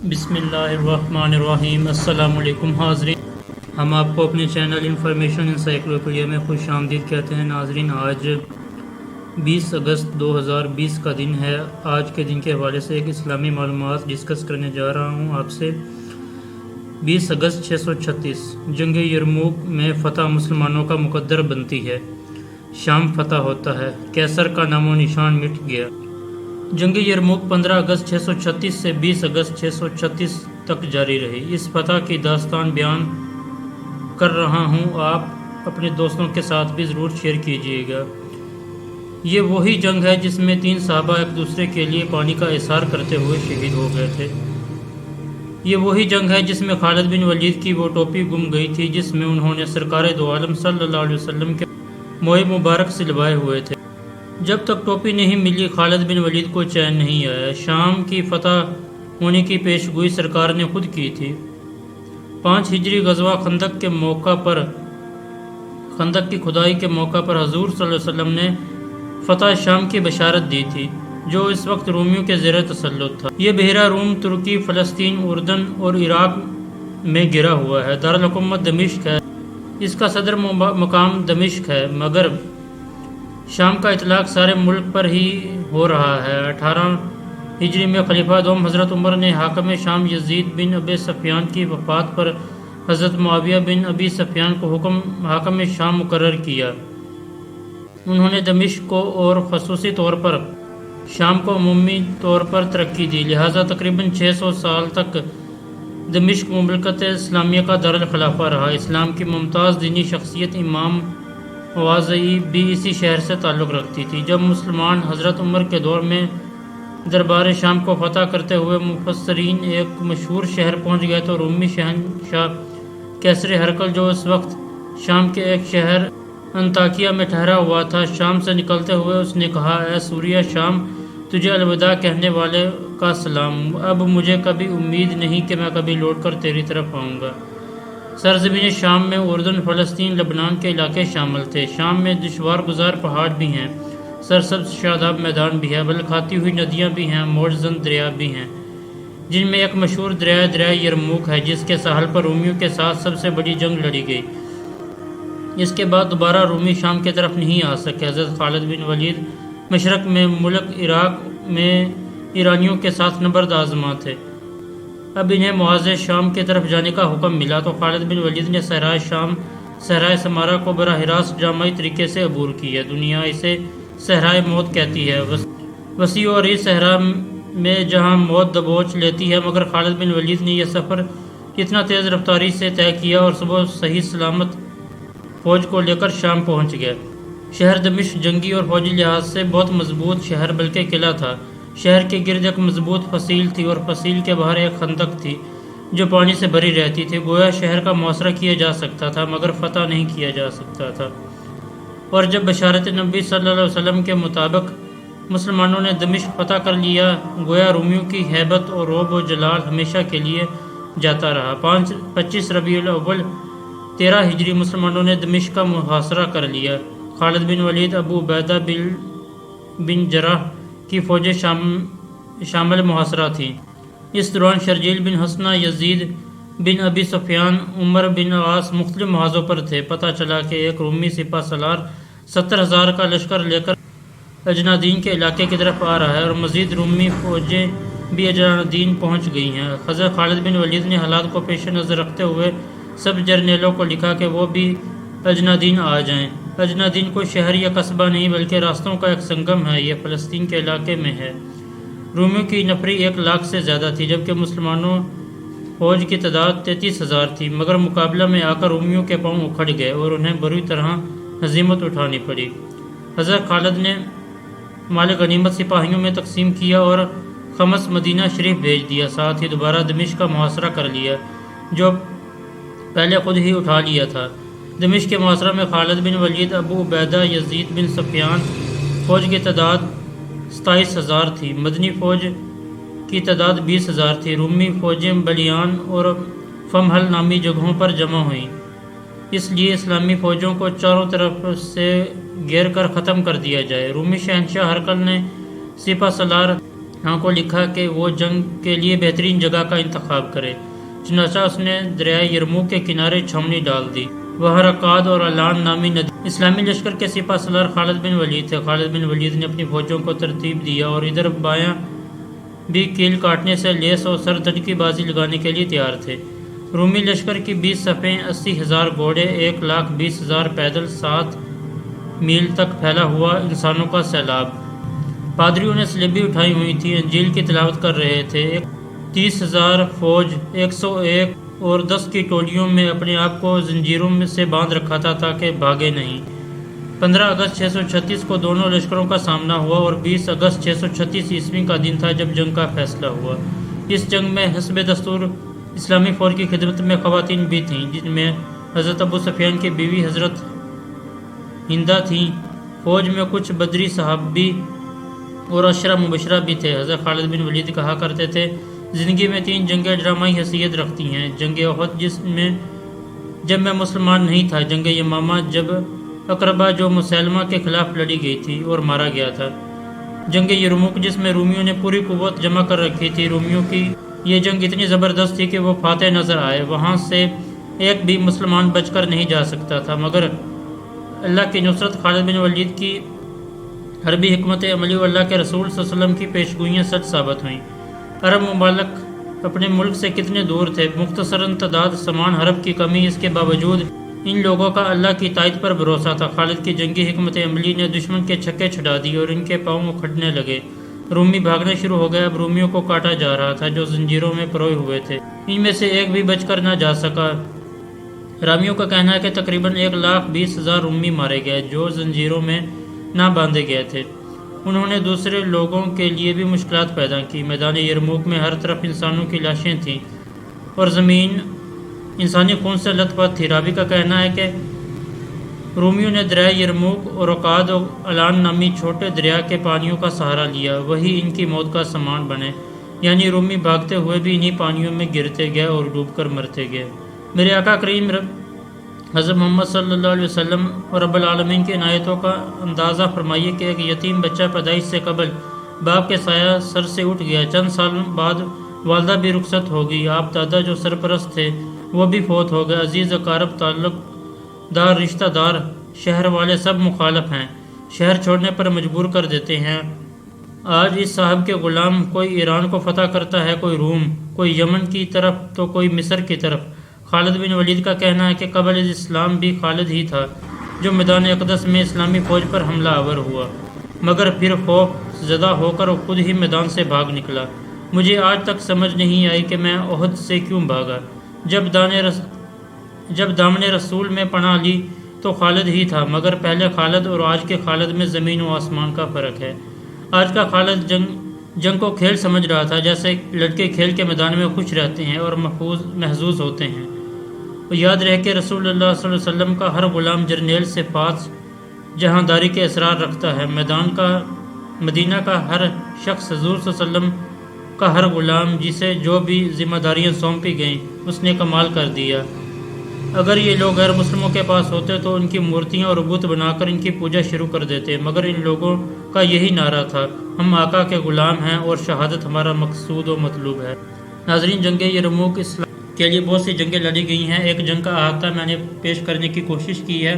بسم اللہ الرحمن الرحیم۔ السلام علیکم حاضرین، ہم آپ کو اپنے چینل انفارمیشن انسائیکلوپیڈیا میں خوش آمدید کہتے ہیں۔ ناظرین، آج 20 اگست 2020 کا دن ہے۔ آج کے دن کے حوالے سے ایک اسلامی معلومات ڈسکس کرنے جا رہا ہوں آپ سے۔ 20 اگست 636 جنگ یرموک میں فتح مسلمانوں کا مقدر بنتی ہے، شام فتح ہوتا ہے، کیسر کا نام و نشان مٹ گیا۔ جنگ یرموک 15 اگست 636 سے 20 اگست 636 تک جاری رہی۔ اس فتح کی داستان بیان کر رہا ہوں، آپ اپنے دوستوں کے ساتھ بھی ضرور شیئر کیجیے گا۔ یہ وہی جنگ ہے جس میں 3 صحابہ ایک دوسرے کے لیے پانی کا احسار کرتے ہوئے شہید ہو گئے تھے۔ یہ وہی جنگ ہے جس میں خالد بن ولید کی وہ ٹوپی گم گئی تھی جس میں انہوں نے سرکار دو عالم صلی اللہ علیہ وسلم کے موئے مبارک سلوائے ہوئے تھے۔ جب تک ٹوپی نہیں ملی، خالد بن ولید کو چین نہیں آیا۔ شام کی فتح ہونے کی پیشگوئی سرکار نے خود کی تھی۔ 5 ہجری غزوہ خندق کی کھدائی کے موقع پر حضور صلی اللہ علیہ وسلم نے فتح شام کی بشارت دی تھی، جو اس وقت رومیوں کے زیر تسلط تھا۔ یہ بحیرہ روم ترکی، فلسطین، اردن اور عراق میں گرا ہوا ہے۔ دارالحکومت دمشق ہے، اس کا صدر مقام دمشق ہے، مگر شام کا اطلاق سارے ملک پر ہی ہو رہا ہے۔ 18 ہجری میں خلیفہ دوم حضرت عمر نے حاکم شام یزید بن ابی سفیان کی وفات پر حضرت معاویہ بن ابی سفیان کو حاکم شام مقرر کیا۔ انہوں نے دمشق کو اور خصوصی طور پر شام کو عمومی طور پر ترقی دی، لہذا تقریباً 600 سال تک دمشق مملکت اسلامیہ کا دارالخلافہ رہا۔ اسلام کی ممتاز دینی شخصیت امام واضعی بھی اسی شہر سے تعلق رکھتی تھی۔ جب مسلمان حضرت عمر کے دور میں دربار شام کو فتح کرتے ہوئے مفسرین ایک مشہور شہر پہنچ گئے تو رومی شہنشاہ کیسر ہرقل، جو اس وقت شام کے ایک شہر انطاکیہ میں ٹھہرا ہوا تھا، شام سے نکلتے ہوئے اس نے کہا، اے سوریہ شام، تجھے الوداع کہنے والے کا سلام۔ اب مجھے کبھی امید نہیں کہ میں کبھی لوٹ کر تیری طرف آؤں گا۔ سرزمین شام میں اردن، فلسطین، لبنان کے علاقے شامل تھے۔ شام میں دشوار گزار پہاڑ بھی ہیں، سرسبز شاداب میدان بھی ہے، بل کھاتی ہوئی ندیاں بھی ہیں، موج زن دریا بھی ہیں، جن میں ایک مشہور دریائے یرموک ہے، جس کے ساحل پر رومیوں کے ساتھ سب سے بڑی جنگ لڑی گئی۔ اس کے بعد دوبارہ رومی شام کی طرف نہیں آ سکے۔ حضرت خالد بن ولید مشرق میں ملک عراق میں ایرانیوں کے ساتھ نبرد آزما تھے۔ اب انہیں معاذ شام کی طرف جانے کا حکم ملا تو خالد بن ولید نے صحرائے سمارا کو براہ راست جامعی طریقے سے عبور کیا۔ دنیا اسے صحرائے موت کہتی ہے، وسیع اور اس صحرا میں جہاں موت دبوچ لیتی ہے، مگر خالد بن ولید نے یہ سفر اتنا تیز رفتاری سے طے کیا اور صبح صحیح سلامت فوج کو لے کر شام پہنچ گیا۔ شہر دمشق جنگی اور فوجی لحاظ سے بہت مضبوط شہر بلکہ قلعہ تھا۔ شہر کے گرد ایک مضبوط فصیل تھی اور فصیل کے باہر ایک خندق تھی جو پانی سے بھری رہتی تھی۔ گویا شہر کا محاصرہ کیا جا سکتا تھا مگر فتح نہیں کیا جا سکتا تھا۔ اور جب بشارت نبی صلی اللہ علیہ وسلم کے مطابق مسلمانوں نے دمشق فتح کر لیا، گویا رومیوں کی ہیبت اور رعب و جلال ہمیشہ کے لیے جاتا رہا۔ 25 ربیع الاول 13 ہجری مسلمانوں نے دمشق کا محاصرہ کر لیا۔ خالد بن ولید، ابو عبیدہ بن جراح کی فوجیں شامل محاصرہ تھیں۔ اس دوران شرجیل بن حسنہ، یزید بن ابی سفیان، عمر بن عاص مختلف محاذوں پر تھے۔ پتہ چلا کہ ایک رومی سپہ سالار 70,000 کا لشکر لے کر اجنادین کے علاقے کی طرف آ رہا ہے اور مزید رومی فوجیں بھی اجنادین پہنچ گئی ہیں۔ حضرت خالد بن ولید نے حالات کو پیش نظر رکھتے ہوئے سب جرنیلوں کو لکھا کہ وہ بھی اجنادین آ جائیں۔ اجنادین کوئی شہر یا قصبہ نہیں بلکہ راستوں کا ایک سنگم ہے، یہ فلسطین کے علاقے میں ہے۔ رومیوں کی نفری 1 لاکھ سے زیادہ تھی، جبکہ مسلمانوں فوج کی تعداد 33,000 تھی، مگر مقابلہ میں آ کر رومیوں کے پاؤں اکھڑ گئے اور انہیں بری طرح ہزیمت اٹھانی پڑی۔ حضرت خالد نے مال غنیمت سپاہیوں میں تقسیم کیا اور خمس مدینہ شریف بھیج دیا، ساتھ ہی دوبارہ دمشق کا محاصرہ کر لیا جو پہلے خود ہی اٹھا لیا تھا۔ دمشق کے محاصرہ میں خالد بن ولید، ابو عبیدہ، یزید بن سفیان فوج کی تعداد 27,000 تھی، مدنی فوج کی تعداد 20,000 تھی۔ رومی فوجیں بلیان اور فمہل نامی جگہوں پر جمع ہوئیں، اس لیے اسلامی فوجوں کو چاروں طرف سے گھیر کر ختم کر دیا جائے۔ رومی شہنشاہ ہرقل نے سپہ سالار کو لکھا کہ وہ جنگ کے لیے بہترین جگہ کا انتخاب کرے۔ چنانچہ اس نے دریائے یرموک کے کنارے چھاؤنی ڈال دی۔ وہاں رقاد اور علان نامی ندی اسلامی لشکر کے سپہ سالار خالد بن ولید تھے۔ خالد بن ولید نے اپنی فوجوں کو ترتیب دیا اور ادھر بایاں بھی کیل کاٹنے سے لیس اور سر دھج کی بازی لگانے کے لیے تیار تھے۔ رومی لشکر کی 20 صفیں، 80,000 گھوڑے، 1,20,000 پیدل، 7 میل تک پھیلا ہوا انسانوں کا سیلاب۔ پادریوں نے صلیبی اٹھائی ہوئی تھی، انجیل کی تلاوت کر رہے تھے۔ 30,000 فوج 101 اور 10 کی ٹولیوں میں اپنے آپ کو زنجیروں سے باندھ رکھا تھا تاکہ بھاگے نہیں۔ 15 اگست 636 کو دونوں لشکروں کا سامنا ہوا اور 20 اگست 636 عیسوی کا دن تھا جب جنگ کا فیصلہ ہوا۔ اس جنگ میں حسب دستور اسلامی فوج کی خدمت میں خواتین بھی تھیں، جن میں حضرت ابو سفیان کی بیوی حضرت ہندہ تھیں۔ فوج میں کچھ بدری صحابی اور 10 مبشرہ بھی تھے۔ حضرت خالد بن ولید کہا کرتے تھے، زندگی میں 3 جنگیں ڈرامائی حیثیت رکھتی ہیں: جنگ احد جب میں مسلمان نہیں تھا، جنگ یمامہ جب اقربہ جو مسلمہ کے خلاف لڑی گئی تھی اور مارا گیا تھا، جنگ یرموک جس میں رومیوں نے پوری قوت جمع کر رکھی تھی۔ رومیوں کی یہ جنگ اتنی زبردست تھی کہ وہ فاتح نظر آئے، وہاں سے ایک بھی مسلمان بچ کر نہیں جا سکتا تھا، مگر اللہ کی نصرت، خالد بن ولید کی حربی حکمت عملی اور اللہ کے رسول صلی اللہ علیہ وسلم کی پیشگوئیاں سچ ثابت ہوئیں۔ عرب ممالک اپنے ملک سے کتنے دور تھے، مختصراً تعداد، سامان، حرب کی کمی، اس کے باوجود ان لوگوں کا اللہ کی تائید پر بھروسہ تھا۔ خالد کی جنگی حکمت عملی نے دشمن کے چھکے چھڑا دی اور ان کے پاؤں اکھڑنے لگے۔ رومی بھاگنا شروع ہو گئے۔ اب رومیوں کو کاٹا جا رہا تھا جو زنجیروں میں پروئے ہوئے تھے، ان میں سے ایک بھی بچ کر نہ جا سکا۔ رامیوں کا کہنا ہے کہ تقریباً 1,20,000 رومی مارے گئے جو زنجیروں میں نہ باندھے گئے تھے۔ انہوں نے دوسرے لوگوں کے لیے بھی مشکلات پیدا کی۔ میدان یرموک میں ہر طرف انسانوں کی لاشیں تھیں اور زمین انسانی خون سے لت پت تھی۔ راوی کا کہنا ہے کہ رومیوں نے دریائے یرموک اور رقاد اور علان نامی چھوٹے دریا کے پانیوں کا سہارا لیا، وہی ان کی موت کا سامان بنے، یعنی رومی بھاگتے ہوئے بھی انہی پانیوں میں گرتے گئے اور ڈوب کر مرتے گئے۔ میرے آقا کریم حضرت محمد صلی اللہ علیہ وسلم اور رب العالمین کی عنایتوں کا اندازہ فرمائیے کہ ایک یتیم بچہ پیدائش سے قبل باپ کے سایہ سر سے اٹھ گیا۔ چند سال بعد والدہ بھی رخصت ہو گئی۔ آپ دادا جو سرپرست تھے وہ بھی فوت ہو گئے۔ عزیز اقارب، تعلق دار، رشتہ دار، شہر والے سب مخالف ہیں، شہر چھوڑنے پر مجبور کر دیتے ہیں۔ آج اس صاحب کے غلام کوئی ایران کو فتح کرتا ہے، کوئی روم، کوئی یمن کی طرف تو کوئی مصر کی طرف۔ خالد بن ولید کا کہنا ہے کہ قبل اسلام بھی خالد ہی تھا جو میدان اقدس میں اسلامی فوج پر حملہ آور ہوا، مگر پھر خوف زدہ ہو کر خود ہی میدان سے بھاگ نکلا۔ مجھے آج تک سمجھ نہیں آئی کہ میں احد سے کیوں بھاگا۔ جب دامن رسول میں پناہ لی تو خالد ہی تھا، مگر پہلے خالد اور آج کے خالد میں زمین و آسمان کا فرق ہے۔ آج کا خالد جنگ کو کھیل سمجھ رہا تھا، جیسے لڑکے کھیل کے میدان میں خوش رہتے ہیں اور محظوظ ہوتے ہیں۔ اور یاد رہے کہ رسول اللہ صلی اللہ علیہ وسلم کا ہر غلام جرنیل سے پاس جہاں داری کے اسرار رکھتا ہے۔ مدینہ کا ہر شخص حضور صلی اللہ علیہ وسلم کا ہر غلام جسے جو بھی ذمہ داریاں سونپی گئیں اس نے کمال کر دیا۔ اگر یہ لوگ غیر مسلموں کے پاس ہوتے تو ان کی مورتیاں اور بت بنا کر ان کی پوجا شروع کر دیتے، مگر ان لوگوں کا یہی نعرہ تھا، ہم آقا کے غلام ہیں اور شہادت ہمارا مقصود و مطلوب ہے۔ ناظرین، جنگ یرموک اسلام کے لیے بہت سی جنگیں لڑی گئی ہیں۔ ایک جنگ کا احاطہ میں نے پیش کرنے کی کوشش کی ہے،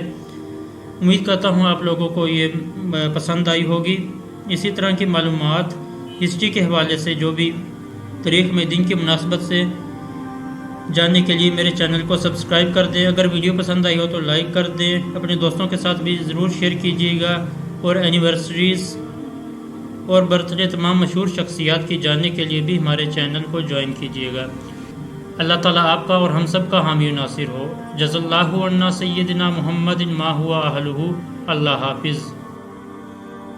امید کرتا ہوں آپ لوگوں کو یہ پسند آئی ہوگی۔ اسی طرح کی معلومات ہسٹری کے حوالے سے جو بھی تاریخ میں دن کی مناسبت سے جاننے کے لیے میرے چینل کو سبسکرائب کر دیں۔ اگر ویڈیو پسند آئی ہو تو لائک کر دیں، اپنے دوستوں کے ساتھ بھی ضرور شیئر کیجیے گا، اور اینیورسریز اور برتھ ڈے تمام مشہور شخصیات کی جاننے کے لیے بھی ہمارے چینل کو جوائن کیجیے گا۔ اللہ تعالیٰ آپ کا اور ہم سب کا حامی و ناصر ہو۔ جزا اللہ عنا سیدنا محمد ما ہوا اہلہ۔ اللہ حافظ۔